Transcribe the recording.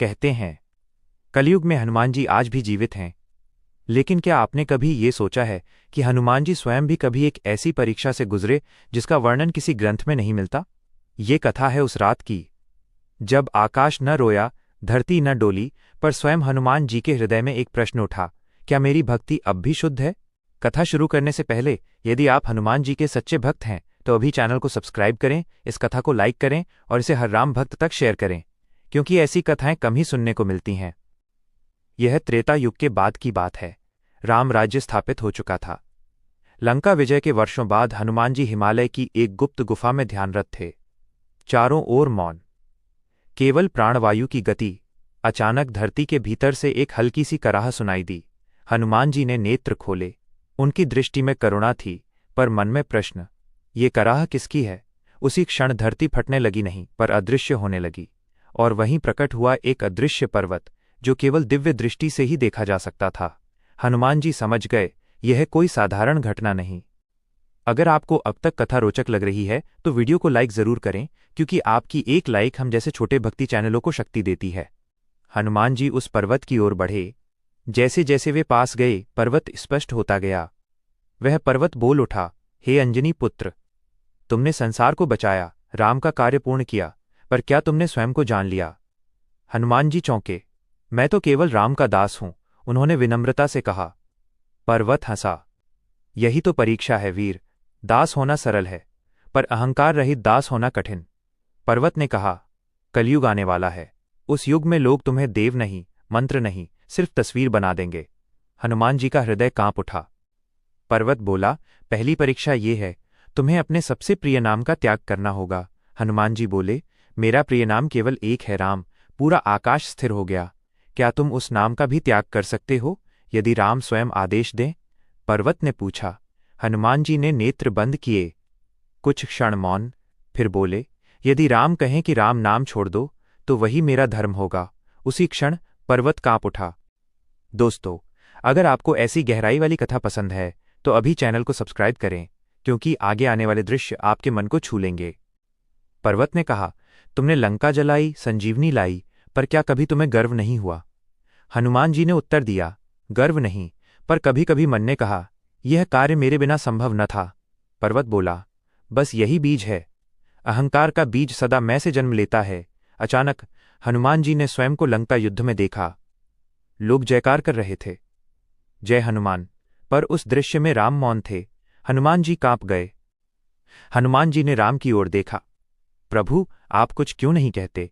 कहते हैं कलयुग में हनुमान जी आज भी जीवित हैं। लेकिन क्या आपने कभी ये सोचा है कि हनुमान जी स्वयं भी कभी एक ऐसी परीक्षा से गुजरे जिसका वर्णन किसी ग्रंथ में नहीं मिलता? ये कथा है उस रात की जब आकाश न रोया, धरती न डोली, पर स्वयं हनुमान जी के हृदय में एक प्रश्न उठा, क्या मेरी भक्ति अब भी शुद्ध है? कथा शुरू करने से पहले यदि आप हनुमान जी के सच्चे भक्त हैं तो अभी चैनल को सब्सक्राइब करें, इस कथा को लाइक करें और इसे हर राम भक्त तक शेयर करें, क्योंकि ऐसी कथाएं कम ही सुनने को मिलती हैं। यह त्रेता युग के बाद की बात है। राम राज्य स्थापित हो चुका था। लंका विजय के वर्षों बाद हनुमान जी हिमालय की एक गुप्त गुफा में ध्यानरत थे। चारों ओर मौन, केवल प्राणवायु की गति। अचानक धरती के भीतर से एक हल्की सी कराह सुनाई दी। हनुमान जी ने नेत्र खोले। उनकी दृष्टि में करुणा थी, पर मन में प्रश्न, ये कराह किसकी है? उसी क्षण धरती फटने लगी नहीं, पर अदृश्य होने लगी, और वहीं प्रकट हुआ एक अदृश्य पर्वत जो केवल दिव्य दृष्टि से ही देखा जा सकता था। हनुमान जी समझ गए, यह कोई साधारण घटना नहीं। अगर आपको अब तक कथा रोचक लग रही है तो वीडियो को लाइक जरूर करें, क्योंकि आपकी एक लाइक हम जैसे छोटे भक्ति चैनलों को शक्ति देती है। हनुमान जी उस पर्वत की ओर बढ़े। जैसे जैसे वे पास गए, पर्वत स्पष्ट होता गया। वह पर्वत बोल उठा, हे अंजनी पुत्र, तुमने संसार को बचाया, राम का कार्य पूर्ण किया, पर क्या तुमने स्वयं को जान लिया? हनुमान जी चौंके। मैं तो केवल राम का दास हूं, उन्होंने विनम्रता से कहा। पर्वत हंसा। यही तो परीक्षा है वीर। दास होना सरल है, पर अहंकार रहित दास होना कठिन। पर्वत ने कहा, कलयुग आने वाला है। उस युग में लोग तुम्हें देव नहीं, मंत्र नहीं, सिर्फ तस्वीर बना देंगे। हनुमान जी का हृदय कांप उठा। पर्वत बोला, पहली परीक्षा ये है, तुम्हें अपने सबसे प्रिय नाम का त्याग करना होगा। हनुमान जी बोले, मेरा प्रिय नाम केवल एक है राम। पूरा आकाश स्थिर हो गया। क्या तुम उस नाम का भी त्याग कर सकते हो, यदि राम स्वयं आदेश दें? पर्वत ने पूछा। हनुमान जी ने नेत्र बंद किए। कुछ क्षण मौन, फिर बोले, यदि राम कहें कि राम नाम छोड़ दो तो वही मेरा धर्म होगा। उसी क्षण पर्वत कांप उठा। दोस्तों, अगर आपको ऐसी गहराई वाली कथा पसंद है तो अभी चैनल को सब्सक्राइब करें, क्योंकि आगे आने वाले दृश्य आपके मन को छू लेंगे। पर्वत ने कहा, तुमने लंका जलाई, संजीवनी लाई, पर क्या कभी तुम्हें गर्व नहीं हुआ? हनुमान जी ने उत्तर दिया, गर्व नहीं, पर कभी कभी मन ने कहा, यह कार्य मेरे बिना संभव न था। पर्वत बोला, बस यही बीज है। अहंकार का बीज सदा मैं से जन्म लेता है। अचानक हनुमान जी ने स्वयं को लंका युद्ध में देखा। लोग जयकार कर रहे थे, जय हनुमान, पर उस दृश्य में राम मौन थे। हनुमान जी कांप गए। हनुमान जी ने राम की ओर देखा। प्रभु, आप कुछ क्यों नहीं कहते?